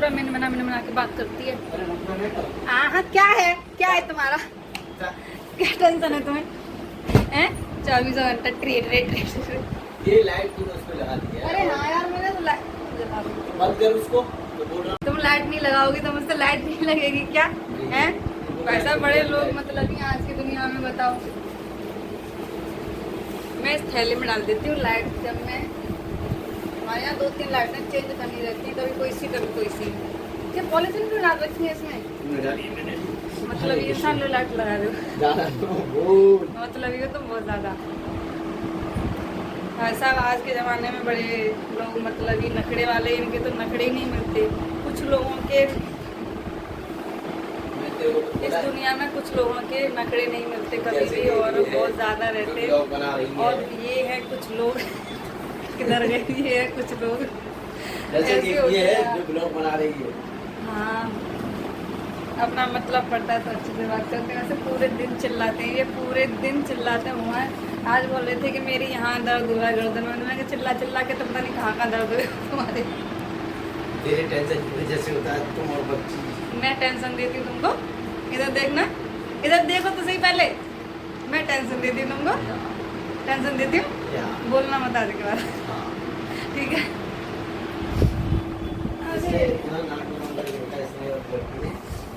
पूरा मैंने बना के बात करती है। हाँ, क्या है तुम्हारा, क्या टेंशन है तुम्हें? 24 घंटा ट्रेड। ये लाइट तूने उस पे लगा दी है। अरे हाँ यार, मैंने तो लाइट जला दी। बंद कर उसको, तो बोल रहा तुम लाइट नहीं लगाओगी तो मुझसे लाइट नहीं लगेगी क्या? हैं? पैसा बड़े लोग मतलब ही आज की दुनिया में, बताओ। मैं इस थैली में डाल देती हूँ लाइट। जब मैं हमारे यहाँ 2-3 लाइटें चेंज करनी रहती है, कभी कोई सी कभी कोई सी। क्या पॉलिथीन क्यों डाल रखी है इसमें? मतलब ये इंसान लो लाइट लगा दो। मतलब ये तो बहुत ज्यादा ऐसा। आज के ज़माने में बड़े लोग मतलब ये नखड़े वाले, इनके तो नखड़े ही नहीं मिलते। कुछ लोगों के इस दुनिया में कुछ लोगों के नखड़े नहीं मिलते कभी भी, और बहुत ज़्यादा रहते। और ये है कुछ लोग किधर गए, ये है कुछ लोग जैसे कि ये है जो ब्लॉग बना रही है। हाँ, अपना मतलब पड़ता है तो अच्छे से बात करते हैं। वैसे पूरे दिन चिल्लाते हैं, ये पूरे दिन चिल्लाते हुए हैं। आज बोल रहे थे कि मेरी यहाँ दर्द हुआ है गर्दन में। मैंने चिल्ला के तो पता नहीं कहाँ का दर्द हुआ तुम्हारे। तेरे टेंशन की वजह से होता है, तुम और बच्ची। मैं टेंशन देती हूँ तुमको? इधर देखना, इधर देखो तो सही पहले। मैं टेंशन देती हूँ तुमको? टेंशन देती हूँ? बोलना मत आज के बाद, ठीक है?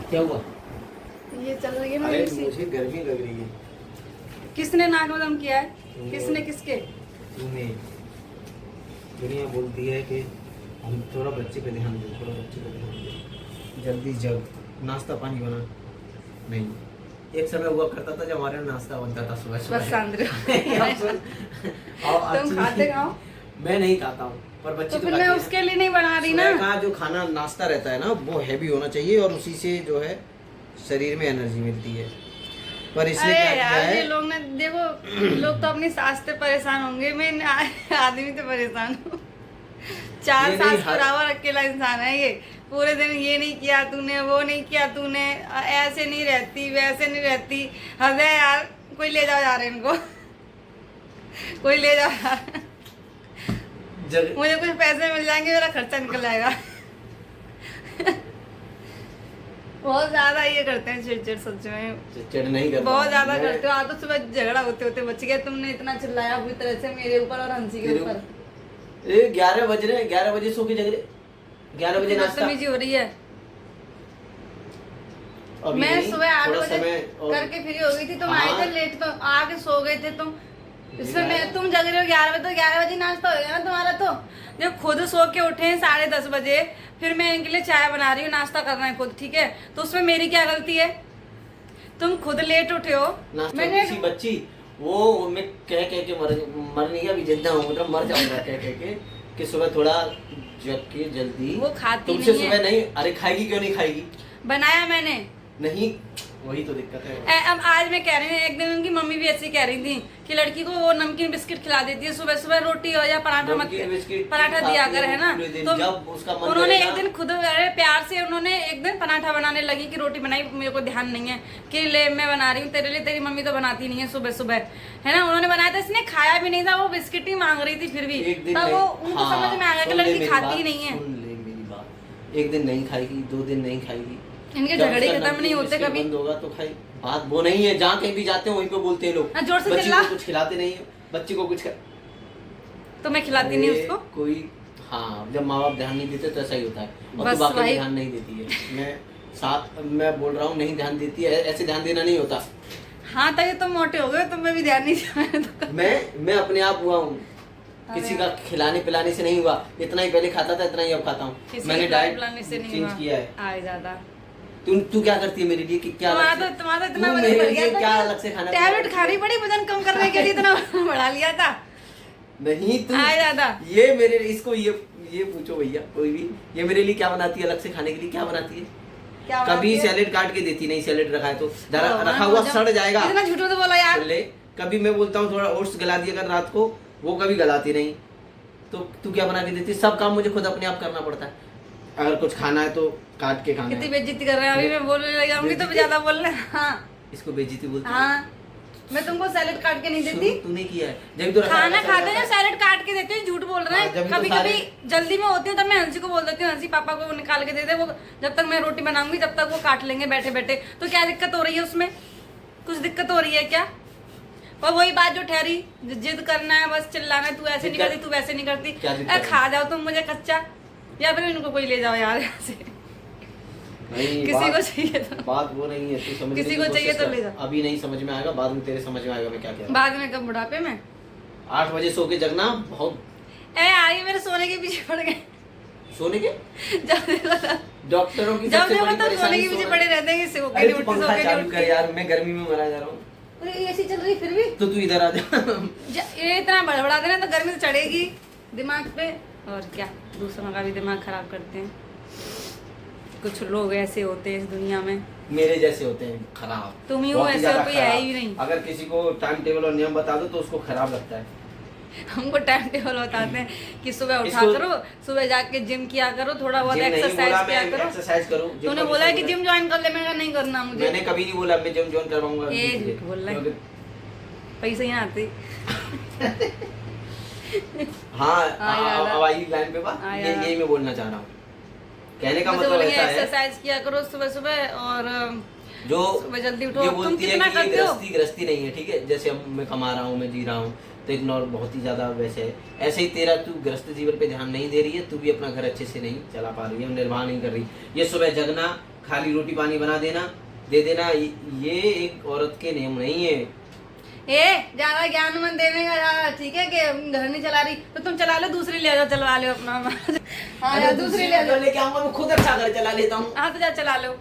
क्या हुआ? ये चल रही है ना अरे इसी। मुझे गर्मी लग रही है। किसने नाक में दम किया है? किसने? किसके? तुम्हें। दुनिया बोलती है कि हम थोड़ा बच्चे पे ध्यान दो, थोड़ा बच्चे पे ध्यान दो। जल्दी जग, नाश्ता पानी बना। नहीं, एक समय हुआ करता था जब हमारे नाश्ता बनता था सुबह सुबह। बस सांद्रे तुम खाते खाओ। मैं नहीं खाता हूँ, पर बच्चे तो फिर मैं उसके लिए नहीं बना रही ना। का जो खाना नाश्ता रहता है ना, वो हैवी होना चाहिए, और उसी से जो है शरीर में एनर्जी मिलती है। पर इसलिए क्या किया है, ये लोग ने देखो, लोग तो अपनी सास से परेशान होंगे, मैं आदमी से परेशान हूँ। 4 सास बराबर अकेला इंसान है ये। पूरे दिन ये नहीं किया तूने, वो नहीं किया तूने, ऐसे नहीं रहती, वैसे नहीं रहती। हद है यार, कोई ले जाओ यार इनको, कोई ले जाओ यार। मुझे कुछ पैसे मिल जाएंगे, मेरा खर्चा निकल जाएगा। बहुत ज्यादा ये करते हैं चिड़चिड़, सच में चिड़चिड़ नहीं करता, बहुत ज्यादा करते हो। आज तो सुबह झगड़ा होते होते बच गया। तुमने इतना चिल्लाया बुरी तरह से मेरे ऊपर और हंसी के ऊपर। 11 बज रहे, 11 बजे सो के जग रहे, 11 बजे नाश्ता हो रही है। मैं सुबह 8 बजे करके फ्री हो गई थी, तुम आए थे लेट, तो आके सो गए थे तुम। इसमें मैं तुम जग रहे हो 11 बजे, तो 11 बजे नाश्ता हो गया ना तुम्हारा। तो जब खुद सो के उठे 10:30 बजे, फिर मैं इनके लिए चाय बना रही हूँ, नाश्ता करना है खुद, ठीक है? तो उसमें मेरी क्या गलती है? तुम खुद लेट उठे हो। मैंने बच्ची वो मैं कह के मर नहीं, अभी जिंदा हूँ, मतलब मर जाऊंगा कह के कि सुबह थोड़ा जग के जल्दी। वो खाती तुमसे नहीं है। सुबह नहीं, अरे खाएगी क्यों नहीं खाएगी? बनाया मैंने नहीं, वही तो दिक्कत है। अब आज मैं कह रही हूँ, एक दिन उनकी मम्मी भी ऐसी कह रही थी कि लड़की को वो नमकीन बिस्किट खिला देती है सुबह सुबह, रोटी हो या पराठा पराठा दिया कर, है ना? तो उन्होंने एक दिन खुद प्यार से उन्होंने एक दिन पराठा बनाने लगी कि रोटी बनाई, मेरे को ध्यान नहीं है कि ले मैं बना रही हूँ तेरे लिए, तेरी मम्मी तो बनाती नहीं है सुबह सुबह, है ना? उन्होंने बनाया था, इसने खाया भी नहीं था, वो बिस्किट ही मांग रही थी। फिर भी तब वो उनको समझ में आ गया कि लड़की खाती नहीं है। एक दिन नहीं खाएगी, 2 दिन नहीं खाएगी, इनके झगड़े खत्म नहीं होते कभी। बंद होगा तो खाई। बात वो नहीं है, जहाँ कहीं भी जाते हैं वहीं पे बोलते हैं लोग, जोर से बच्ची को कुछ खिलाते नहीं है, बच्ची को कुछ तो मैं खिलाती नहीं उसको कोई। हाँ, जब माँ बाप ध्यान नहीं देते तो ऐसा ही होता है, और तो बाकी ध्यान नहीं देती है। मैं बोल रहा हूँ नहीं ध्यान देती है, ऐसे ध्यान देना नहीं होता। हाँ, तभी तुम मोटे हो गए, तुम्हें भी ध्यान नहीं दिया। मैं अपने आप हुआ हूँ, किसी का खिलाने पिलाने से नहीं हुआ। इतना ही पहले खाता था, इतना ही अब खाता हूँ। मैंने डाइट चेंज किया है। ज्यादा तू क्या करती है मेरे लिए? क्या तुम्हारा इतना मेरे लिए क्या अलग से खाना? टैबलेट खानी पड़ी वजन कम करने के लिए, इतना बढ़ा लिया था। नहीं तू ज्यादा ये मेरे इसको ये पूछो भैया, कोई भी ये मेरे लिए क्या बनाती है अलग से खाने के लिए? क्या बनाती है? कभी सैलेड काट के देती नहीं, सैलेड रखा है तो रखा हुआ सड़ जाएगा। इतना झूठ तो बोला यार। कभी मैं बोलता हूँ थोड़ा ओट्स गला दिया कर रात को, वो कभी गलाती नहीं। तो तू क्या बना के देती? सब काम मुझे खुद अपने आप करना पड़ता है। अगर कुछ खाना है तो काट के खाना है। कितनी बेइज्जती कर रहे हैं अभी, मैं बोलने लगी होंगी तो ज्यादा बोल रहे हैं। हाँ, इसको बेइज्जती बोलते हैं। हाँ, मैं तुमको सैलेड काट के नहीं देती। तूने किया है जब तो खाना खाते हैं सैलेड काट के देते हैं, झूठ बोल रहे हैं। कभी कभी जल्दी में होती हूँ तब मैं हंसी को बोल देती हूँ, हंसी पापा को निकाल के दे दे, वो जब तक मैं रोटी बनाऊंगी जब तक वो काट लेंगे बैठे बैठे। तो क्या दिक्कत हो रही है उसमें? कुछ दिक्कत हो रही है क्या? और वही बात जो ठहरी, जिद करना है बस, चिल्लाना है, तू ऐसे नहीं करती, तू वैसे नहीं करती। खा जाओ तुम मुझे कच्चा, या फिर इनको कोई ले जाओ यार यहाँ से। किसी को चाहिए तो बात वो नहीं है, तू समझ किसी को चाहिए तो ले जा। अभी नहीं समझ में आएगा, बाद में तेरे समझ में आएगा मैं क्या कह रहा हूं। बाद में कब? बुढ़ापे में? 8 बजे सो के जगना बहुत। आई मेरे सोने के पीछे पड़ गए। सोने के डॉक्टरों की जब देखो तो सोने के पीछे पड़े रहते हैं कि सो के नहीं उठते, सो के नहीं उठते यार। मैं गर्मी में मरा जा रहा हूँ। अरे ऐसी चल रही फिर भी तो तू इधर आ जा। ये इतना बड़बड़ा देना तो गर्मी तो चढ़ेगी दिमाग पे, और क्या दूसरों का भी दिमाग खराब करते हैं। कुछ लोग ऐसे होते हैं इस दुनिया में, मेरे जैसे होते हैं खराब। तुम ही हो ऐसे, कोई है ही नहीं। अगर किसी को टाइम टेबल और नियम बता दो तो उसको खराब लगता है। हमको टाइम टेबल बताते हैं कि सुबह उठा करो, सुबह जाके जिम किया करो, थोड़ा बहुत एक्सरसाइज किया करो। एक्सरसाइज करो। तूने बोला है कि जिम ज्वाइन कर ले, मैंने नहीं करना मुझे। मैंने कभी नहीं बोला मैं जिम ज्वाइन करवाऊंगा। ये झूठ बोल रहा है, पैसे ही आते। हाँ अब आई लाइन पे बात, यही मैं बोलना चाह रहा हूँ। कहने का मतलब ऐसा है एक्सरसाइज किया करो सुबह सुबह, और जो सुबह जल्दी उठो। तुम कितना करते हो? गृहस्थी नहीं है, ठीक है। जैसे अब मैं कमा रहा हूँ, मैं जी रहा हूँ, तो एक नॉर्मल बहुत ही ज्यादा वैसे है। ऐसे ही तेरा तू गृहस्थ जीवन पे ध्यान नहीं दे रही है, तू भी अपना घर अच्छे से नहीं चला पा रही है, निर्वाह नहीं कर रही। ये सुबह जगना, खाली रोटी पानी बना देना, दे देना, ये एक औरत के नियम नहीं है। ज्यादा ज्ञान मन देने का, ठीक है कि घर नहीं चला रही तो तुम चला लो, दूसरी ले जाओ, चलवा लो अपना। हाँ दूसरी ले जाओ, लेके आऊंगा मैं खुद अच्छा घर चला लेता हूँ। हाँ तो जा चला लो।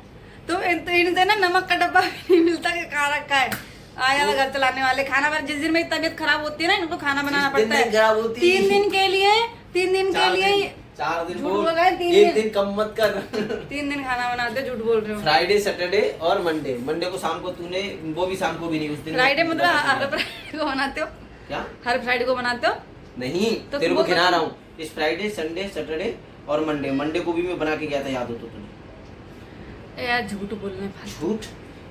तुम इनसे ना नमक का डब्बा भी नहीं मिलता कि कहाँ रखा है। आया घर चलाने वाले, खाना बना, जिस दिन मेरी तबीयत खराब होती है ना, इनको खाना बनाना पड़ता है 3 दिन के लिए। 3 दिन के लिए 4 दिन झूठ बोल रहा है। 1 दिन कम मत कर। 3 दिन खाना बनाते, झूठ बोल रहे हो। फ्राइडे, सैटरडे और मंडे। मंडे को शाम को तूने, वो भी शाम को भी नहीं, उस दिन फ्राइडे मतलब हर फ्राइडे को बनाते हो क्या? हर फ्राइडे को बनाते हो? नहीं तो तेरे को गिना रहा हूँ। इस फ्राइडे, संडे, सैटरडे और मंडे। मंडे को भी मैं बना के गया था, याद हो तो तुझे? यार झूठ बोलने, झूठ,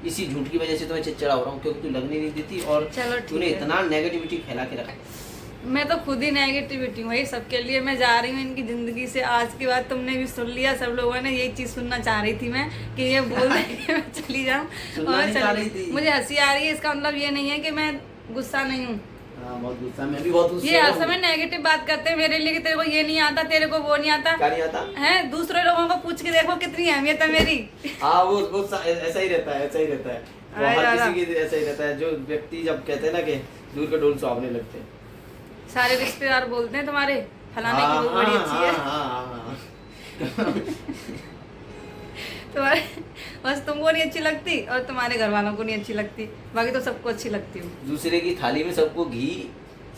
इसी झूठ की वजह से तो मैं चिड़चिड़ा हो रहा हूँ, क्योंकि तू लगने नहीं देती और तूने इतना नेगेटिविटी फैला के रखा। मैं तो खुद ही नेगेटिविटी हूँ वही सबके लिए। मैं जा रही हूँ इनकी जिंदगी से। आज के बाद तुमने भी सुन लिया, सब लोगों ने यही चीज सुनना चाह रही थी मैं, कि ये बोल रही है मैं चली जाऊँ और चली। मुझे हंसी आ रही है, इसका मतलब ये नहीं है कि मैं गुस्सा नहीं हूँ। बहुत गुस्सा, मैं भी बहुत गुस्सा। ये हर समय नेगेटिव बात करते हैं मेरे लिए कि तेरे को ये नहीं आता, तेरे को वो नहीं आता। क्या नहीं आता है? दूसरे लोगों को पूछ के देखो कितनी अहमियत है मेरी। हाँ वो ऐसा ही रहता है, ऐसा ही रहता है। हर किसी की ऐसा ही रहता है। जो व्यक्ति जब कहते हैं ना कि दूर के ढोल सुहावने लगते हैं, सारे रिश्तेदार बोलते हैं तुम्हारे फलाने की वो बड़ी अच्छी है। तुम्हारे बस तुमको नहीं अच्छी लगती और तुम्हारे घर वालों को नहीं अच्छी लगती, बाकी तो सबको अच्छी लगती हूँ। दूसरे की थाली में सबको घी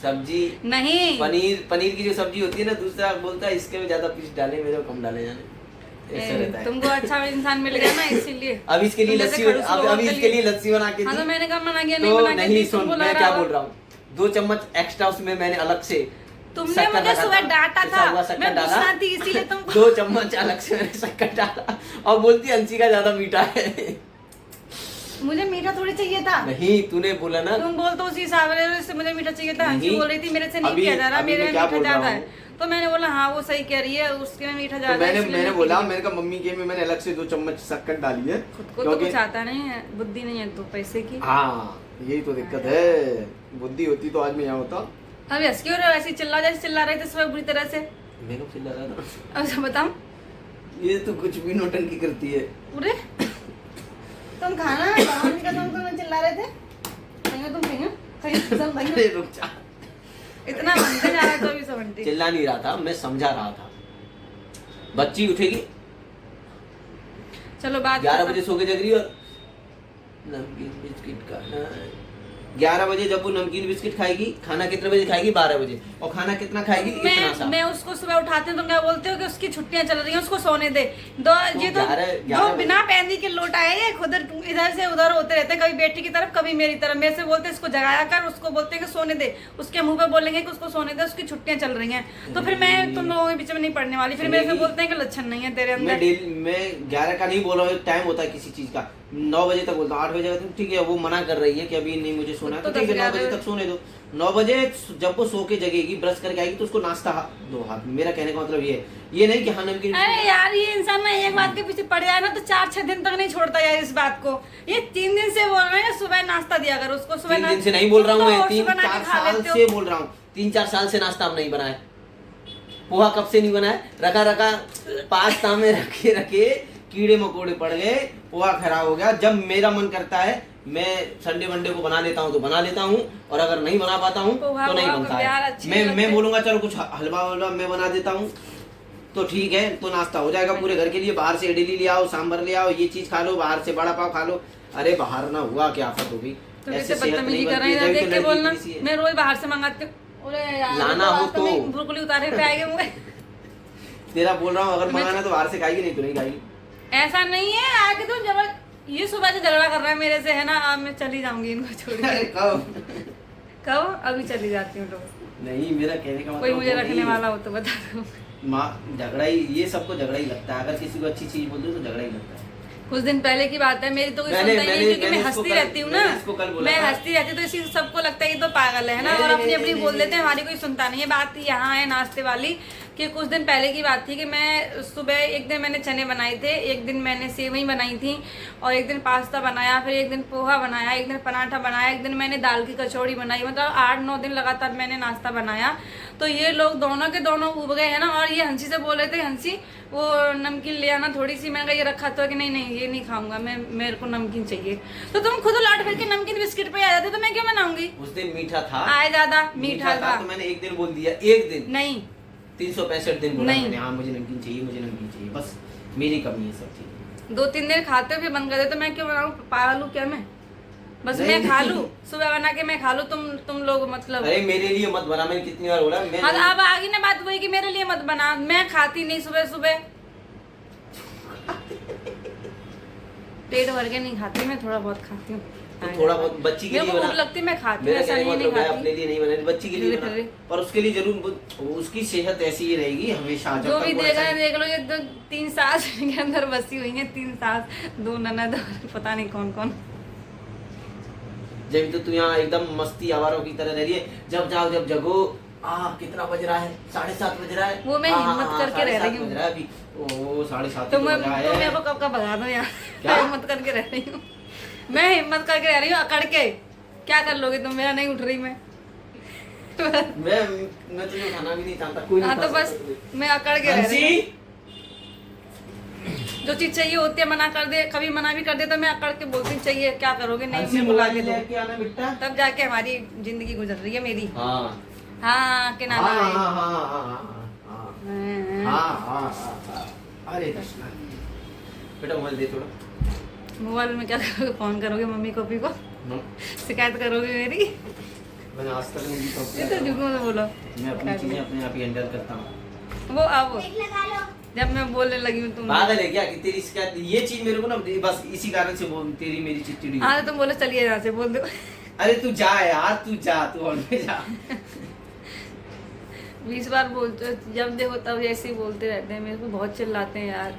सब्जी नहीं, पनीर की जो सब्जी होती है ना, दूसरा बोलता है इसके में ज्यादा पीस डाले, मेरे को कम डाले जाने। ऐसा रहता है। तुमको अच्छा इंसान मिल गया ना, इसीलिए। अब इसके लिए लस्सी, अभी इसके लिए लस्सी बना के। हाँ तो मैंने कब मना किया? नहीं बना के। सुन मैं क्या बोल रहा हूँ, 2 चम्मच एक्स्ट्रा उसमें मैंने अलग से। तुमने मुझे सुबह डांटा था, मैं गुस्सा थी इसीलिए तुमको। 2 चम्मच अलग से मैंने शक्कर डाला और बोलती अंशी का ज्यादा मीठा है। मुझे मीठा थोड़ी चाहिए था। नहीं तूने बोला ना, तुम बोल तो उसी हिसाब से मुझे मीठा चाहिए था। अंशी बोल रही थी मेरे से नहीं किया जा रहा, मेरे में मीठा ज्यादा है, तो मैंने बोला हाँ वो सही कह रही है, उसके में मीठा ज्यादा है। मैंने बोला, मैंने कहा मम्मी के में मैंने अलग से 2 चम्मच शक्कर डाली है। खुद को तो कुछ आता नहीं है, बुद्धि नहीं है तो पैसे की। हाँ यही तो दिक्कत है, बुद्धि होती तो आज मैं यहाँ होता। अब हंस क्यों रहे हो? ऐसे चिल्ला जैसे चिल्ला रहे थे सुबह बुरी तरह से। मैं कब चिल्ला रहा था? अब बताओ, ये तो कुछ भी नौटंकी करती है। पूरे तुम खाना तुम चिल्ला रहे थे, तुम रुक जा, इतना बनते जा रहा है तो भी समझती। चिल्ला नहीं रहा था, मैं समझा रहा था। बच्ची उठेगी, चलो बात 11 बजे सो के जग रही और नमकीन बिस्किट खाना है। 11 बजे जब वो नमकीन बिस्किट खाएगी, खाना कितने बजे खाएगी? 12 बजे। और खाना कितना खाएगी? इतना सा। मैं उसको सुबह उठाती हूँ तो क्या बोलते हो कि उसकी छुट्टियां चल रही हैं, उसको सोने दे। ये तो बिना पैंदी के लोट आए हैं, खुद इधर से उधर होते रहते हैं, कभी बेटी की तरफ कभी मेरी तरफ। मेरे से बोलते इसको जगाया कर, उसको बोलते हैं कि सोने दे, उसके मुंह पे बोलेंगे कि उसको सोने दे, उसकी छुट्टियां चल रही हैं। तो फिर मैं तुम लोगों के बीच में नहीं पढ़ने वाली। फिर मेरे से बोलते हैं कि लक्षण नहीं है तेरे अंदर। मैं 11 का नहीं बोल रहा हूँ, टाइम होता है किसी चीज का। 9 बजे तक बोलता हूँ, 8 बजे तक ठीक है। वो मना कर रही है कि अभी नहीं मुझे सोना है तो तो ठीक है, 9 बजे 10-11 तक सोने दो। 9 बजे जब वो सो के जगेगी, ब्रश करके आएगी तो उसको नाश्ता दो हाथ में। मेरा कहने का मतलब ये नहीं कि हाँ नमकीन। अरे यार ये इंसान ना एक बात के पीछे पड़ जाए ना तो 4-6 दिन तक नहीं छोड़ता यार इस बात को। ये 3 दिन से बोल रहे हैं सुबह नाश्ता दिया कर उसको। सुबह 3 दिन से नहीं बोल रहा हूँ मैं, तो 3-4 साल से बोल रहा हूँ। 3-4 साल से नाश्ता हम नहीं बनाए। पोहा कब से नहीं बनाया, रखा पास्ता में रखे कीड़े मकोड़े पड़ गए, पोहा खराब हो गया। जब मेरा मन करता है मैं संडे मंडे को बना लेता हूँ तो बना लेता हूँ, और अगर नहीं बना पाता हूँ तो नहीं बनता है। मैं बोलूंगा चलो कुछ हलवा वलवा मैं बना देता हूँ तो ठीक है, तो नाश्ता हो जाएगा पूरे घर के लिए। बाहर से इडली ले आओ, सांभर ले आओ, ये चीज खा लो, बाहर से बड़ा पाव खा लो। अरे बाहर ना हुआ क्या आफत हो गई। तो ऐसे बदतमीजी कर रहे हैं, देख के बोलना मैं रोज बाहर से मंगाती हूँ। लाना हो तो ब्रोकली उतारे पे आएंगे मुझे। तेरा बोल रहा हूँ, अगर मंगाना तो बाहर से खाएगी, नहीं तो नहीं खाएगी। ऐसा नहीं है आगे तो जब ये सुबह से झगड़ा कर रहा है मेरे से है ना, अब मैं चली जाऊंगी इनको छोड़ के। कब अभी चली जाती हूँ। लोग नहीं, मेरा कहने का मतलब कोई मुझे रखने वाला हो तो बता दो। माँ झगड़ा ही, ये सबको झगड़ा ही लगता है। अगर किसी को अच्छी चीज बोल दो तो झगड़ा ही लगता है। कुछ दिन पहले की बात है, मेरी तो कोई सुनता ही नहीं, क्योंकि मैं हंसती रहती हूँ ना। मैं हंसती रहती हूँ तो इसी सबको लगता है ये तो पागल है ना, और अपनी अपनी बोल देते हैं, हमारी कोई सुनता नहीं है। बात यहाँ है नाश्ते वाली कि कुछ दिन पहले की बात थी कि मैं सुबह एक दिन मैंने चने बनाए थे, एक दिन मैंने सेवई बनाई थी, और एक दिन पास्ता बनाया, फिर एक दिन पोहा बनाया, एक दिन पराठा बनाया, एक दिन मैंने दाल की कचौड़ी बनाई। मतलब 8-9 दिन लगातार मैंने नाश्ता बनाया। तो ये लोग दोनों के दोनों उब गए हैं ना, और ये हंसी से बोल रहे थे, हंसी वो नमकीन ले आना थोड़ी सी। मैंने कहा ये रखा तो कि नहीं ये नहीं खाऊंगा मैं, मेरे को नमकीन चाहिए। तो तुम खुद लौट फिर के नमकीन बिस्किट पे आ जाते तो मैं क्यों बनाऊंगी। उस दिन मीठा था, आए ज्यादा मीठा था तो मैंने एक दिन बोल दिया, एक दिन नहीं 365 दिन बोला मैंने, हाँ मुझे नमकीन चाहिए, मुझे नमकीन चाहिए। बस मेरी कमी है सब चीज। 2-3 दिन खाते हो फिर बंद कर दे तो मैं क्यों बनाऊं, पागल हूं क्या मैं। बस मैं खा लूं, सुबह बना के मैं खा लूं, तुम लोग मतलब। अरे मेरे लिए मत बना, मैंने कितनी बार बोला। मैं अब आगे ना बात वही कि मेरे लिए मत बना। मैं खाती नहीं सुबह सुबह, पेट भर के नहीं खाती मैं, थोड़ा बहुत खाती हूँ। तो थोड़ा बहुत बच्ची के लिए बना, लगती मैं खाती हूँ, ऐसा नहीं खाती। अपने लिए नहीं बनाई, बच्ची के लिए बना, पर उसके लिए जरूर उसकी सेहत ऐसी ही रहेगी हमेशा। जो भी देगा देख लो, ये 3 सास के अंदर बसी हुई है, 3 सास, 2 ननद, पता नहीं कौन कौन। जब तो तू यहाँ एकदम मस्ती आवारों की तरह रह रही है। जब जाओ जब जगो, कितना बज रहा है, 7:30 बज रहा है। वो मैं हिम्मत करके रह रही हूँ अभी। ओ 7:30 तो मैं मेरे को कब का भगा दो यार। हिम्मत करके रह रही हूँ मैं, हिम्मत करके रह रही हूँ अकड़ के। क्या कर लोगे तुम, मेरा नहीं उठ रही मैं तुझे खाना भी नहीं चाहता कोई। हाँ तो बस मैं अकड़ के रह रही हूँ। जो चीज चाहिए होती है मना कर दे, कभी मना भी कर दे तो मैं अकड़ के बोलती चाहिए, क्या करोगे, नहीं मैं बुला के दो, तब जाके हमारी जिंदगी गुजर रही है मेरी। हाँ के नाम अरे बेटा मोबाइल दे थोड़ा। मोबाइल में क्या करोगे, फोन करोगे मम्मी कॉपी को, शिकायत करोगे मेरी। मैंने आज तक नहीं ये तो झूठ मत बोलो, मैं अपनी चीजें अपने आप ही हैंडल करता हूँ। वो अब जब मैं बोलने लगी हूँ तुम पागल है क्या कि तेरी शिकायत, ये चीज मेरे को ना बस इसी कारण से बोल, तेरी मेरी चिड़चिड़ी। हाँ तुम बोलो चलिए यहाँ से, बोल दो। अरे तू जा यार, तू जा, तू हॉल में जा। 20 बार बोलते, जब देखो तब ऐसे ही बोलते रहते हैं, मेरे को बहुत चिल्लाते हैं यार।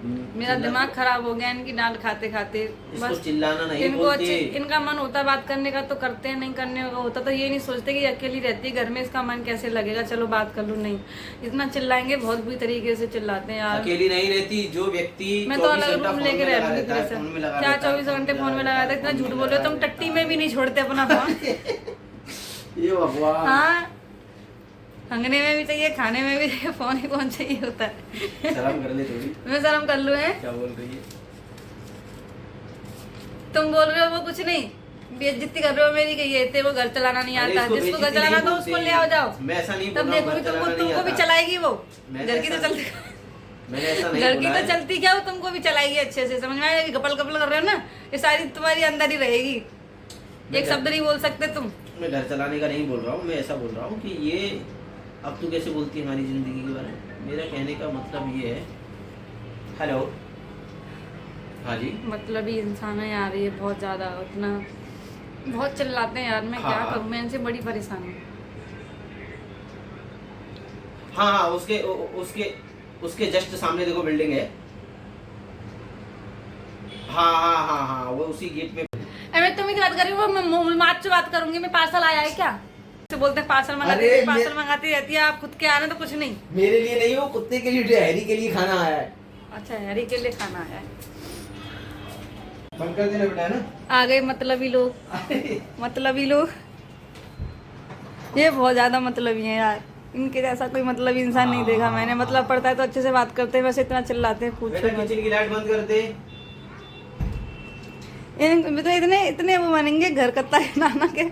मेरा दिमाग खराब हो गया इनकी डांट खाते खाते। बस चिल्लाना नहीं इनको बोलते। इनका मन होता बात करने का तो करते हैं, नहीं करने का होता तो ये नहीं सोचते कि अकेली रहती है घर में, इसका मन कैसे लगेगा, चलो बात कर लूँ। नहीं, इतना चिल्लाएंगे, बहुत बुरी तरीके से चिल्लाते हैं यार। अकेली नहीं रहती जो व्यक्ति, मैं तो अलग रूम लेके रह रही हूँ, क्या 24 घंटे फोन में लगा था। इतना झूठ बोल रहे हो तुम, टट्टी में भी नहीं छोड़ते अपना फोन। ये भगवान। हाँ, खंगने में भी चाहिए, खाने में भी चाहिए, फोन ही फोन चाहिए होता है। शर्म कर ले थोड़ी। मैं शर्म कर लूँ है? क्या बोल रही है? तुम बोल रहे हो वो कुछ नहीं, बेइज्जती कर रहे हो मेरी, कि ये तेरे को घर चलाना नहीं आता, जिसको घर चलाना तो उसको ले आओ जाओ। मैं ऐसा नहीं तब देखोगी तुमको भी चलाएगी वो। घर की तो चलती, मैंने ऐसा नहीं घर की तो चलती क्या, वो तुमको भी चलाएगी अच्छे से। समझ में आया? गपल गपल कर रहे हो ना, ये सारी तुम्हारी अंदर ही रहेगी, एक शब्द नहीं बोल सकते तुम। मैं घर चलाने का नहीं बोल रहा हूँ, मैं ऐसा बोल रहा हूँ कि ये अब तू कैसे बोलती है हमारी जिंदगी के बारे में। मेरा कहने का मतलब ये है। हेलो, हाँ जी। मतलब ही इंसान है यार ये, बहुत ज्यादा, उतना बहुत चिल्लाते हैं यार। मैं क्या करूँ, मैं इनसे बड़ी परेशान हूँ। हाँ, उसके उसके उसके जस्ट सामने देखो बिल्डिंग है। हाँ, वो उसी गेट में। मैं तुम ही बात कर रही हो, मैं माच से बात करूंगी। मैं पार्सल आया है क्या से बोलते हैं पार्सल मंगाती अरे है, पार्सल मंगाती रहती है। आप खुद के आने तो कुछ नहीं। मेरे लिए नहीं, वो कुत्ते के लिए, हैरी के लिए खाना आया है। अच्छा हैरी के लिए खाना आया है। बंद कर देना बेटा, है ना। आ गए मतलबी लोग, मतलबी लोग। ये बहुत ज्यादा मतलबी है यार, इनके जैसा कोई मतलबी इंसान नहीं देखा मैंने। मतलब पड़ता है तो अच्छे से बात करते हैं, वैसे इतना चिल्लाते हैं पूछो बेटा किचन की लाइट बंद कर दे। मतलब इतने वो बनेंगे घर कत्ता है नाना के,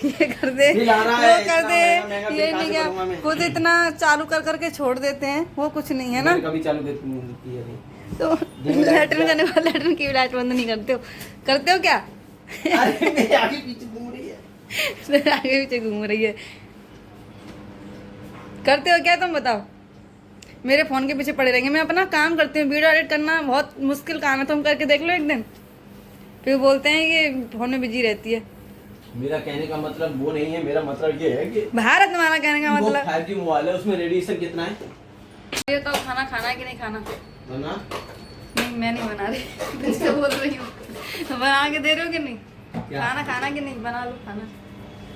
ये कर दे बिल आ रहा वो है, कर इतना दे, महंगा बिल ये कहाँ नहीं से क्या भरूंगा मैं? खुद इतना चालू कर करके छोड़ देते हैं, वो कुछ नहीं है ना। मैंने कभी चालू करती है नहीं। तो लैट्रिन करने वाले लैट्रिन की लाइट बंद नहीं करते हो, करते हो क्या? अरे मेरे आगे पीछे घूम रही है। आगे पीछे घूम रही है, करते हो क्या तुम बताओ? मेरे फोन के पीछे पड़े रहेंगे। मैं अपना काम करती हूँ, वीडियो एडिट करना बहुत मुश्किल काम है, तुम करके देख लो एक दिन। फिर बोलते हैं कि फोन में बिजी रहती है। मेरा कहने का मतलब वो नहीं है, मेरा मतलब ये है कि भारत तुम्हारा कहने का मतलब 5G मोबाइल है, उसमें रेडिएशन कितना है? ये तो खाना खाना है कि नहीं खाना? बना नहीं मैं नहीं बना रही, तुझसे बोल रही हूँ। बना के दे रहे हो कि नहीं? क्या? खाना खाना कि नहीं? बना लो खाना।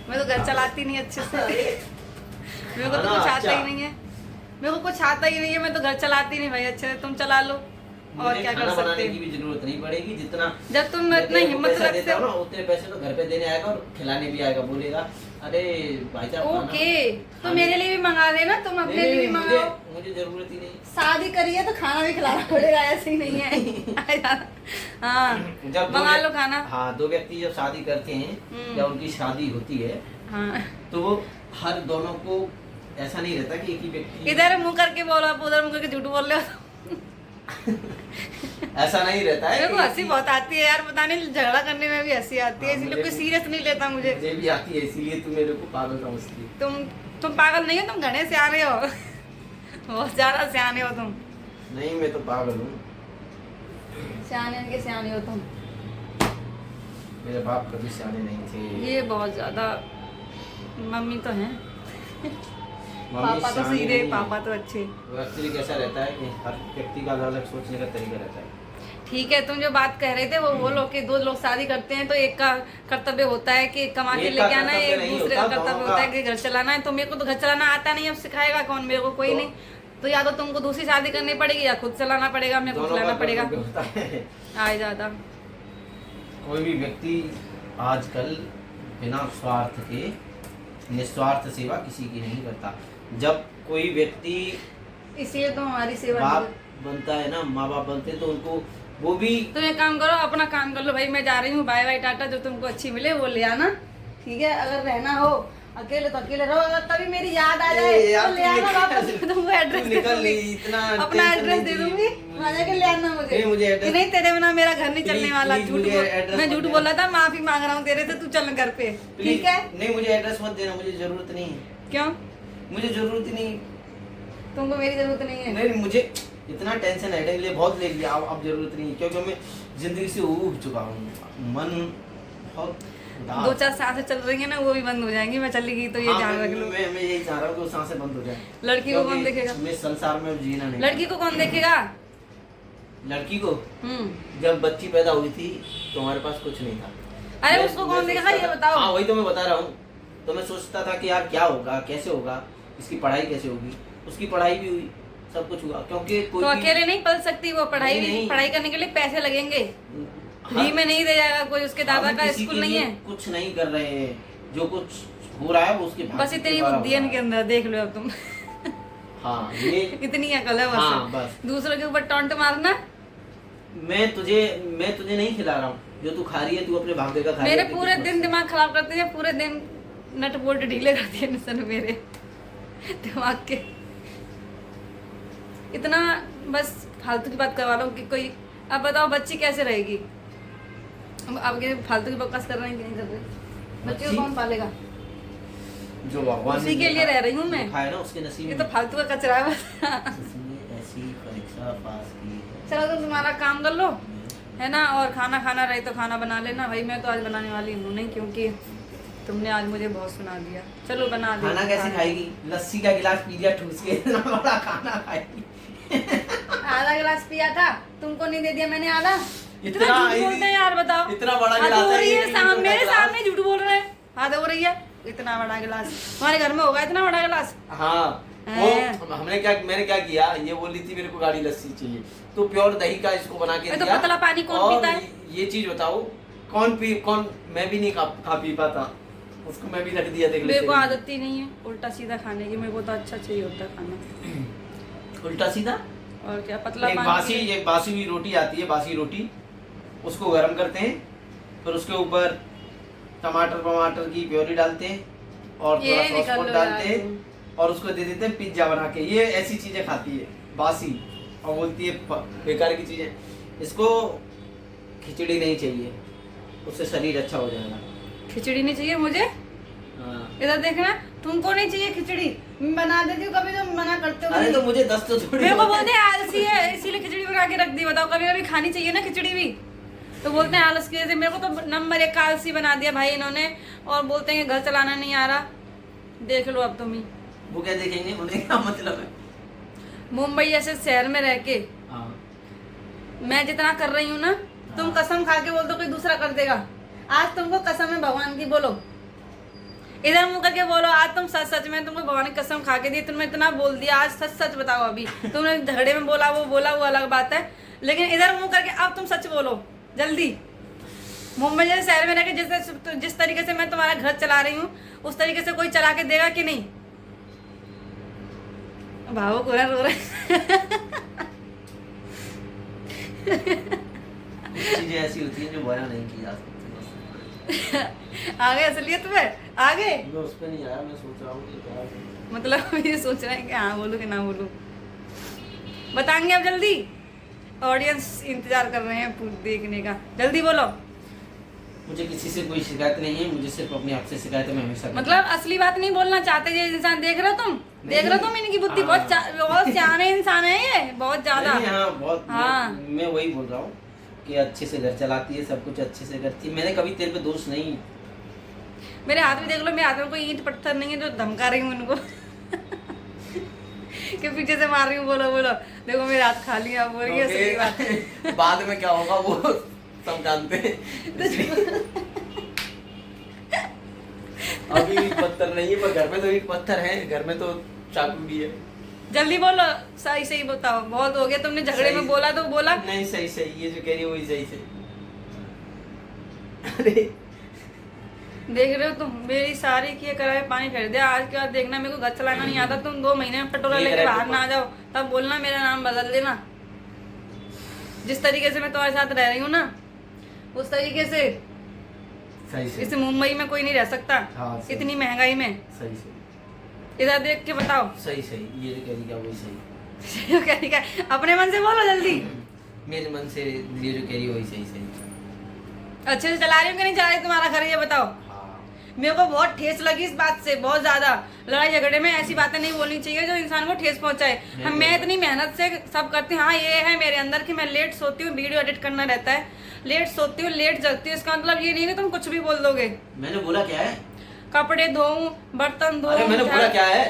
मैं तो घर चलाती नहीं अच्छे से, मेरे को तो खाना कुछ आता अच्छा। ही नहीं है, मेरे को कुछ आता ही नहीं है। मैं तो घर चलाती नहीं भाई अच्छे से, तुम चला लो और मुझे क्या खाना कर सकते बनाने की हैं। भी जरूरत नहीं पड़ेगी। जितना जब तुम मैं इतना तेरे को हिम्मत पैसा रखते देता हो हूँ ना, उतने पैसे तो घर पे देने आएगा और खिलाने भी आएगा, बोलेगा अरे भाई साहब खाना- ओके, तो मेरे लिए भी मंगा देना, तुम अपने नहीं, लिए भी नहीं, मंगाओ। मुझे जरूरत ही नहीं। शादी करी है तो खाना भी खिलाना पड़ेगा, ऐसे ही नहीं है। हाँ जब दो मंगा लो व्यक्ति- खाना। हाँ, दो व्यक्ति जब शादी करते हैं या उनकी शादी होती है, हाँ तो वो हर दोनों को ऐसा नहीं रहता कि एक ही व्यक्ति इधर मुंह करके बोलो, आप उधर मुंह करके झूठ बोल रहे हो। ऐसा नहीं रहता है। मेरे को कि- हंसी बहुत आती है यार, पता नहीं झगड़ा करने में भी हंसी आती है, हाँ, इसलिए मुझे कोई भी- सीरियस नहीं लेता मुझे। मुझे भी आती है, इसीलिए तू मेरे को पागल समझती है। तुम पागल नहीं हो, तुम घने सियाने हो। बहुत ज्यादा सियाने हो तुम, नहीं, मैं तो पागल हूँ। सियाने के सियाने हो तुम। मेरे बाप कभी सियाने नहीं थे। ये बहुत ज्यादा मम्मी तो हैं, मम्मी पापा तो सियाने सीधे, नहीं पापा तो अच्छे। हैं। एक्चुअली कैसा रहता है कि हर व्यक्ति का अलग अलग सोचने का तरीका रहता है। ठीक है, तुम जो बात कह रहे थे वो बोलो कि दो लोग शादी करते हैं तो एक का कर्तव्य होता है कि कमा के एक का लेके आना है, कर्तव्य एक नहीं दूसरे का होता, कर्तव्य दोनों होता है का। कि घर चलाना है। तो मेरे को तो घर चलाना आता नहीं, अब सिखाएगा कौन? मेरे को कोई तो- नहीं। तो या तो तुमको दूसरी शादी करनी पड़ेगी या खुद चलाना पड़ेगा, मेरे को दोनों खिलाना का पड़ेगा। कर्तव्य होता है। आए ज्यादा कोई भी व्यक्ति आजकल बिना स्वार्थ के निस्वार्थ सेवा किसी की नहीं करता। जब कोई व्यक्ति इसलिए तो हमारी सेवा बाप नहीं बनता है ना, माँ बाप बनते हैं, तो उनको वो भी है। तुम एक काम करो, अपना काम कर लो भाई। मैं जा रही हूँ, बाय बाय टाटा। जो तुमको अच्छी मिले वो ले आना, ठीक है? अगर रहना हो अकेले तो अकेले रहो, अगर तभी मेरी याद आ जाए यार, तो ले आना वापस। मैं तुमको एड्रेस दे निकल दूंगी, ली, इतना अपना टेंशन एड्रेस नहीं दे चाहिए। दूंगी, वहाँ जाके ले आना मुझे। नहीं, मुझे कि एड्रेस- नहीं तेरे बिना मेरा घर नहीं चलने प्लीज, वाला। प्लीज, झूठ मुझे बोल, एड्रेस मैं मत झूठ देना। बोला था, माफी मांग रहा हूँ तेरे से, तू चल घर पे, ठीक है? नहीं, मुझे एड्रेस मत देना, मुझे जरूरत नहीं है। क्यों? मुझे जरूरत ही नहीं। तुमको मेरी जरूरत नहीं है? नहीं, मुझे इतना टेंशन है, ले बहुत ले लिया, अब जरूरत नहीं है, क्योंकि मैं जिंदगी से ऊब चुका हूँ। मन बहुत उदास। 2-4 सांसें चल रही है ना, वो भी बंद हो जाएंगी। मैं चली गई तो ये हाँ, ध्यान रख लो। मैं यही चाह रहा हूँ कि वो सांसें बंद हो जाए। लड़की को कौन देखेगा? मैं संसार में जीना नहीं। लड़की को कौन देखेगा? लड़की को हम्म जब बच्ची पैदा हुई थी तो हमारे पास कुछ नहीं था। अरे मैं- उसको मैं कौन देखेगा सोचता ये था- बताओ। हाँ, वही तो मैं बता रहा हूँ। तो मैं सोचता था कि यार क्या होगा, कैसे होगा, इसकी पढ़ाई कैसे होगी। उसकी पढ़ाई भी हुई, सब कुछ हुआ, क्योंकि कोई तो भी- अकेले नहीं पल सकती वो, पढ़ाई नहीं। पढ़ाई करने के लिए पैसे लगेंगे, फ्री हर- में नहीं दे जाएगा कोई। उसके दादा हम का किसी स्कूल के नहीं लिए है। कुछ नहीं कर रहे हैं, जो कुछ हो रहा है वो उसके भाग्य बस के इतनी द्वारा बुद्धि है हो इनके रहा अंदर, देख लो अब तुम। है। हाँ, ये इतनी अकल है हाँ, बस। बस। दूसरों के ऊपर टॉन्ट मारना। मैं तुझे नहीं खिला रहा हूँ, जो तू खा रही है तू अपने भाग्य का खा रही मेरे है, पूरे किसी दिन को- दिमाग खराब करती है, पूरे दिन नट बोल्ट ढीले करती है निशन मेरे दिमाग के। इतना बस फालतू की बात करवा लो कि कोई। अब बताओ बच्ची कैसे रहेगी? अब ये फालतू की बकवास कर रहे हैं कि नहीं कर रहे? बच्ची को बच्ची? कौन पालेगा? जो भगवान उसी ने के लिए लिखा- रह रही हूँ मैं। लिखा है ना उसके नसीब ये में। तो फालतू का कचरा है बस। उसने ऐसी परीक्षा पास की है। चलो तो तुम्हारा काम कर लो, है ना? और खाना खाना रहे तो खाना बना लेना भाई। मैं तो आज बनाने वाली हूँ नहीं, क्योंकि तुमने आज मुझे बहुत सुना दिया। चलो बना दो। खाना कैसे खाएगी? लस्सी का गिलास पी लिया ठूस के, इतना बड़ा खाना खाएगी। आधा गिलास पिया था, तुमको नहीं दे दिया मैंने आधा। इतना झूठ बोलते हैं यार, बताओ। इतना बड़ा हद गिलास हो रही है, है, मेरे सामने झूठ बोल रहे हैं, हद हो रही है। इतना बड़ा गिलास तुम्हारे घर में होगा, इतना बड़ा गिलास? हाँ, वो मैंने क्या किया, ये बोली थी मेरे को गाढ़ी लस्सी चाहिए, तो प्योर दही का इसको बना के तो दिया। पतला पानी कौन पीता है? ये चीज बताओ, कौन मैं भी नहीं खा पी पाता, उसको मैं भी रख दिया। देख मेरे को आदत ही नहीं है उल्टा सीधा खाने की, मेरे को तो अच्छा चाहिए होता खाना उल्टा सीधा। और क्या, पतला एक बासी हुई रोटी आती है, बासी रोटी, उसको गर्म करते हैं, फिर उसके ऊपर टमाटर की प्योरी डालते हैं और थोड़ा सॉस डालते हैं और उसको दे देते हैं पिज्जा बना के। ये ऐसी चीजें खाती है बासी और बोलती है बेकार की चीजें। इसको खिचड़ी नहीं चाहिए, उससे शरीर अच्छा हो जाएगा। खिचड़ी नहीं चाहिए मुझे? हाँ। इधर देखना, तुमको नहीं चाहिए खिचड़ी, मैं बना देती हूँ, कभी तो मना करते हो। अरे तो मुझे 10 तो थोड़ी, मेरे को बोलते हैं आलसी है इसीलिए खिचड़ी बना के रख दी। बताओ, कभी कभी खानी चाहिए ना खिचड़ी भी, तो बोलते हैं आलस की वजह से। मेरे को तो नंबर 1 आलसी बना दिया भाई इन्होंने, और बोलते हैं कि घर चलाना नहीं आ रहा। देख लो अब तुम ही। वो क्या देखेंगे, उन्हें क्या मतलब है? मुंबई जैसे शहर में रह के मैं जितना कर रही हूँ ना, तुम कसम खा के बोल दो कोई दूसरा कर देगा। आज तुमको कसम है भगवान की, बोलो इधर मुंह करके बोलो, आज तुम सच में तुमको भगवान की कसम खा के दी, तुमने इतना बोल दिया, आज सच बताओ। अभी तुमने झगड़े में बोला वो अलग बात है, लेकिन इधर मुंह करके अब तुम सच बोलो जल्दी। मुंबई जैसे शहर में रह के जिस तरीके से मैं तुम्हारा घर चला रही हूँ, उस तरीके से कोई चला के देगा कि नहीं? भावो को रो रहे चीजें ऐसी होती हैं जो बयां नहीं की जा सकती। आगे असलियत में आगे मैं उस पे नहीं आया, मैं सोच रहा हूँ कि क्या मतलब ये सोच रहे हैं कि हाँ बोलूं कि ना बोलूं। बताएंगे अब जल्दी, ऑडियंस इंतजार कर रहे हैं देखने का, जल्दी बोलो। मुझे किसी से कोई शिकायत नहीं है, मुझे सिर्फ अपने आप से शिकायत है। मैं हमेशा मतलब असली बात नहीं बोलना चाहते ये इंसान। देख रहे हो तुम इनकी बुद्धि बहुत सियाने इंसान है ये, बहुत ज्यादा। हाँ, मैं वही बोल रहा हूँ कि अच्छे से घर चलाती है, सब कुछ अच्छे से करती है। मैंने कभी तेरे पे दोष नहीं। मेरे हाथ में देख लो, मेरे हाथ में कोई ईंट पत्थर नहीं है जो धमका रही हूँ उनको कि पीछे से मार रही हूँ। बोलो देखो मेरे हाथ खाली है, बोल रही है सही बात है। बाद में क्या होगा वो सब जानते हैं। अभी ईंट पत्थर नहीं है, पर घर में तो ईंट पत्थर है, घर में तो चाकू भी है। जल्दी बोलो, सही बताओ। बहुत हो गया, तुमने झगड़े में बोला तो बोला नहीं। सही ये जो कह रही है वही सही। अरे देख रहे हो तुम, मेरी सारी किए कराए पानी फेर दिया। आज के बाद देखना, मेरे को घर चलाना नहीं आता। तुम 2 महीने में पटोला लेके बाहर ना आ जाओ, तब बोलना मेरा नाम बदल देना। जिस तरीके से मैं तुम्हारे साथ रह रही हूँ ना, उस तरीके से इस मुंबई में कोई नहीं रह सकता। हाँ, इतनी महंगाई में। सही इधर देख के बताओ। सही ये जो कह रही क्या वही सही। जो कह रही क्या, अपने मन से बोलो जल्दी। मेरे मन से ये जो कह रही वही सही। अच्छे से चला रही हूँ कि नहीं चला रही तुम्हारा घर, ये बताओ। मेरे को बहुत ठेस लगी इस बात से, बहुत ज्यादा। लड़ाई झगड़े में ऐसी बातें नहीं बोलनी चाहिए जो इंसान को ठेस पहुंचाए। मैं इतनी मेहनत से सब करती हूँ। हाँ, ये है मेरे अंदर कि मैं लेट सोती हूँ, वीडियो एडिट करना रहता है, लेट सोती हूँ, लेट जगती हूँ। इसका मतलब ये नहीं कि तुम कुछ भी बोल दोगे। मैंने बोला क्या है? कपड़े धोऊं, बर्तन धोऊं। मैंने बोला क्या है?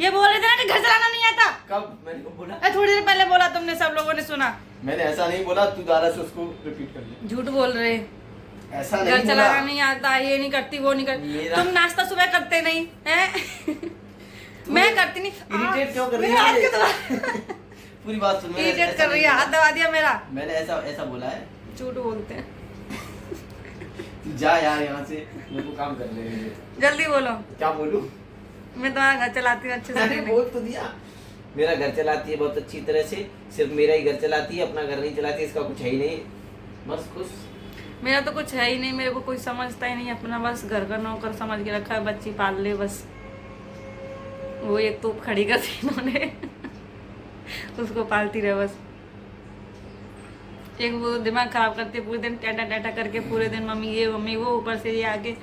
ये बोल रहे थे ना कि घर चलाना नहीं आता। कब मैंने को बोला? थोड़ी देर पहले बोला तुमने, सब लोगों ने सुना। मैंने ऐसा नहीं बोला, तू दोबारा से उसको रिपीट कर ले। झूठ बोल रहे, ऐसा नहीं घर चलाना नहीं आता, ये नहीं करती, वो नहीं करती। तुम नाश्ता सुबह करते नहीं है? मैं करती नहीं। इरिटेट क्यों कर रही है? पूरी बात सुन। इरिटेट कर रही है, हाथ दबा दिया मेरा। मैंने ऐसा बोला है? झूठ बोलते हैं। तू जा यार यहाँ से, मेरे को काम कर ले। जल्दी बोलो। क्या बोलूं? मैं तुम्हारा घर चलाती हूँ अच्छे से। बोल तो दिया। मेरा घर चलाती है बहुत अच्छी तरह से, सिर्फ मेरा ही घर चलाती है, अपना घर नहीं चलाती। इसका कुछ है ही नहीं, बस खुश। मेरा तो कुछ है ही नहीं, मेरे को कोई समझता ही नहीं अपना, बस घर का नौकर समझ के रखा है, बच्ची पाल ले बस। वो एक तोप खड़ी कर दी इन्होंने उसको पालती रहे बस। एक वो दिमाग खराब करती है पूरे दिन, टाटा करके पूरे दिन मम्मी ये मम्मी वो, ऊपर से ये आके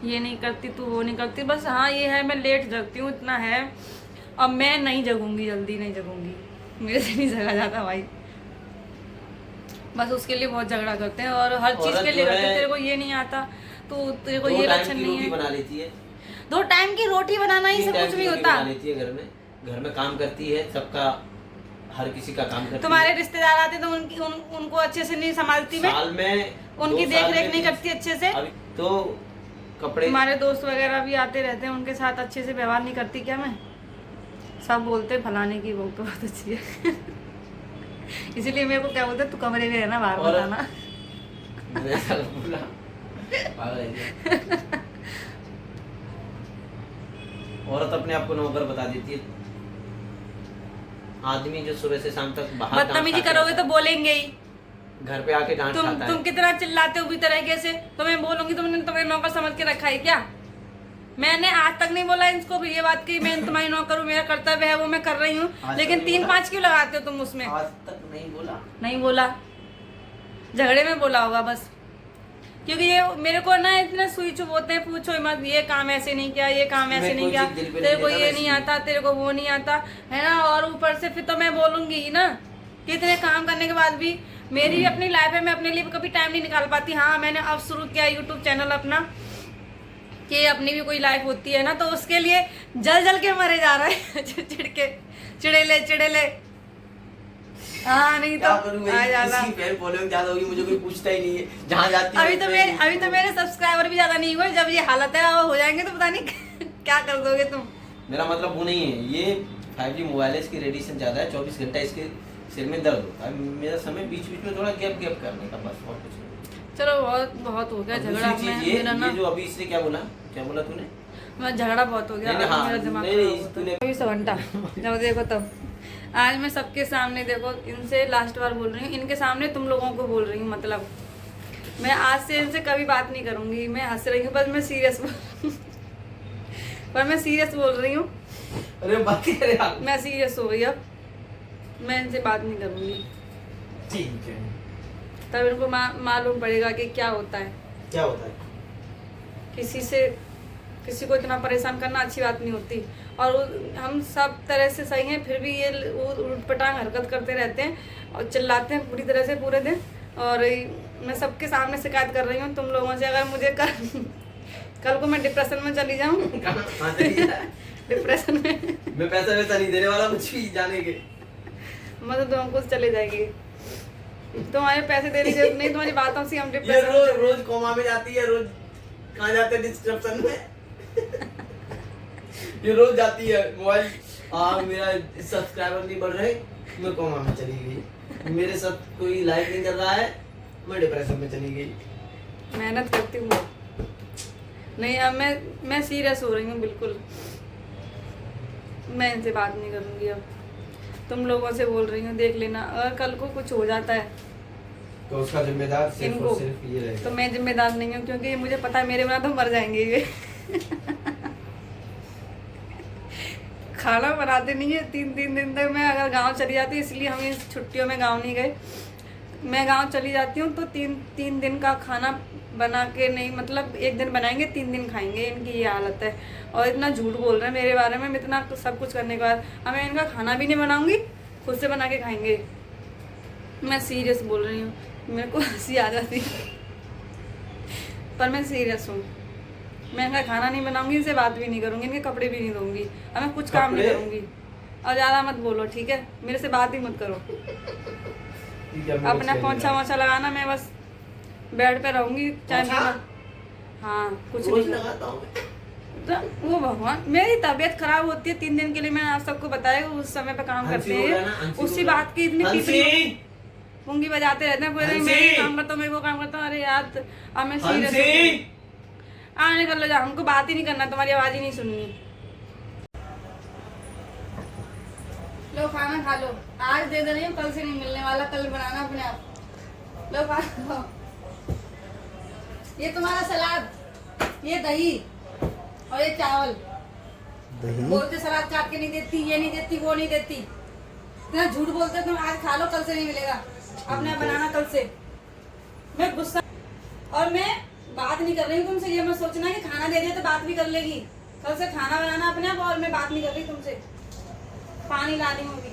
ये नहीं करती तू, वो नहीं करती। बस हाँ ये है, मैं लेट जगती हूँ, इतना है। अब मैं नहीं जगूंगी, जल्दी नहीं जगूंगी, मेरे से नहीं जगा जाता भाई। बस उसके लिए बहुत झगड़ा करते हैं और हर चीज के लिए करते हैं। तेरे को ये नहीं आता, तो तेरे को ये लक्षण नहीं है। बना लेती है 2 टाइम की रोटी बनाना ही सब कुछ नहीं होता। बना लेती है घर में काम करती है, सबका हर किसी का काम करती तुम्हारे है। रिश्तेदार आते तो उनको अच्छे से नहीं संभालती मैं, साल में उनकी 2 देख साल रेख में नहीं करती अच्छे से। अभी तो कपड़े तुम्हारे दोस्त वगैरह भी आते रहते हैं, उनके साथ अच्छे से व्यवहार नहीं करती क्या मैं? सब बोलते फलाने की बहू तो बहुत अच्छी है इसीलिए मेरे को क्या बोलते, तू कमरे में रहना, बाहर मत आना। पागल है औरत अपने आप को नौकर बता देती है। आदमी जो सुबह से शाम तक बाहर बदतमीजी करोगे तो बोलेंगे ही। घर पे आके डांट खाता है। तुम कितना चिल्लाते हो भी तरीके से, तो मैं बोलूंगी तुमने तुम्हें नौकर समझ के रखा है क्या? मैंने आज तक नहीं बोला इनको भी ये बात की मैं तुम्हारी नौकर हूँ, मेरा कर्तव्य है वो मैं कर रही हूँ, लेकिन 3-5 क्यों लगाते हो तुम उसमें? आज तक नहीं बोला। नहीं बोला, झगड़े में बोला होगा बस, क्योंकि ये मेरे को ना इतना सुई चुप होते हैं, पूछो मत, ये काम ऐसे नहीं किया, ये काम ऐसे नहीं किया, तेरे को ये नहीं आता, तेरे को वो नहीं आता है ना। और ऊपर से फिर तो मैं बोलूंगी ही ना कि इतने काम करने के बाद भी मेरी भी अपनी लाइफ है, मैं अपने लिए कभी टाइम नहीं निकाल पाती। हाँ मैंने अब शुरू किया यूट्यूब चैनल अपना, कि अपनी भी कोई लाइफ होती है ना, तो उसके लिए जल जल के मरे जा रहे हैं चिड़ेले। हाँ नहीं तो आ जाना। ज्यादा होगी, मुझे कोई पूछता ही नहीं है जहाँ जाती है। अभी तो मेरे सब्सक्राइबर भी ज्यादा नहीं हुए, जब ये हालत है वो हो जाएंगे तो पता नहीं क्या कर दोगे तुम। मेरा मतलब वो नहीं है, ये 5G मोबाइल है, इसकी रेडिएशन ज्यादा है, 24 घंटा इसके सिर में दर्द होता है। मेरा समय बीच बीच में थोड़ा गैप करने का बस, और कुछ नहीं। चलो बहुत हो गया झगड़ा। ये जो अभी इससे क्या बोला तूने? मैं झगड़ा बहुत हो गया, मेरा दिमाग जब देखो तब आज मैं सबके सामने, देखो इनसे लास्ट बार बोल रही हूँ, इनके सामने तुम लोगों को बोल रही हूँ, मतलब मैं आज से इनसे कभी बात नहीं करूंगी। मैं हंस रही हूँ बस, मैं सीरियस पर मैं सीरियस बोल रही हूँ। अरे बात करे आप। मैं सीरियस हो गई, अब मैं इनसे बात नहीं करूंगी। ठीक है, तब इनको मालूम पड़ेगा कि क्या होता है। क्या होता है? किसी को इतना परेशान करना अच्छी बात नहीं होती। और हम सब तरह से सही हैं, फिर भी ये उटपटांग हरकत करते रहते हैं और चिल्लाते हैं पूरी तरह से पूरे दिन। और मैं सबके सामने शिकायत कर रही हूँ तुम लोगों से, अगर मुझे कल को मैं डिप्रेशन में चली जाऊँ डिप्रेशन में मैं पैसा वैसा नहीं देने वाला कुछ भी जाने के, मतलब तुमको चले जाएगी, तुम्हारे पैसे देने की जरूरत नहीं, तुम्हारी बातों से हम डिप्रेशन। रोज कोमा में जाती है, रोज कहाँ जाते हैं डिस्क्रिप्शन में ये रोज जाती है मोबाइल, मेरा सब्सक्राइबर नहीं बढ़ रहे, मैं कोमा में चली गई, मेरे साथ कोई लाइक नहीं कर रहा है, मैं डिप्रेशन में चली गई। मेहनत करती हूँ नहीं, अब मैं सीरियस हो रही हूँ बिल्कुल। मैं इनसे बात नहीं करूँगी अब, तुम लोगों से बोल रही हूँ, देख लेना अगर कल को कुछ हो जाता है तो उसका जिम्मेदार सिर्फ और सिर्फ ये रहेगा। तो मैं जिम्मेदार नहीं हूँ, क्योंकि मुझे पता है मेरे बिना तो मर जाएंगे ये खाना बनाते नहीं है 3-3 दिन तक। मैं अगर गांव चली जाती, इसलिए हम इस छुट्टियों में गांव नहीं गए। मैं गांव चली जाती हूँ तो 3 दिन का खाना बना के नहीं, मतलब 1 दिन बनाएंगे 3 दिन खाएंगे, इनकी ये हालत है। और इतना झूठ बोल रहे हैं मेरे बारे में, इतना सब कुछ करने के बाद अब मैं इनका खाना भी नहीं बनाऊंगी, खुद से बना के खाएंगे। मैं सीरियस बोल रही हूँ, मेरे को हंसी आ जाती है पर मैं सीरियस हूँ। मैं इनका खाना नहीं बनाऊंगी, इनसे बात भी नहीं करूंगी, इनके कपड़े भी नहीं धोऊंगी, अब मैं कुछ काम नहीं करूंगी। और ज़्यादा मत बोलो ठीक है, मेरे से बात ही मत करो। अपना पोंछा वोछा लगाना, मैं बस बेड पे रहूंगी चाहे। हाँ कुछ नहीं लगाता हूँ तो वो भगवान, मेरी तबीयत खराब होती है 3 दिन के लिए, मैंने आप सबको बताया उस समय पे काम करते हैं, उसी बात की इतनी पीपी पुंगी बजाते रहते हैं पूरे दिन। मैं ये काम करता हूँ, मैं वो काम करता हूँ। अरे यार अब मैं सीरियस आने कर लो जा, हमको बात ही नहीं करना, तुम्हारी आवाज ही नहीं सुननी। लो खाना खा लो, आज दे दे रही हूँ, कल से नहीं मिलने वाला, कल बनाना अपने आप। लो खा लो, ये तुम्हारा सलाद, ये दही और ये चावल। बोलते सलाद काट के नहीं देती, ये नहीं देती, वो नहीं देती, इतना झूठ बोलते तुम। आज खा लो, कल से नहीं मिलेगा, अपने आप बनाना कल से। मैं गुस्सा, और मैं बात नहीं कर रही हूँ तुमसे, ये मत सोचना कि खाना दे दिया तो बात भी कर लेगी। कल से खाना बनाना अपने आप, और मैं बात नहीं कर रही तुमसे। पानी ला रही हूँ अभी।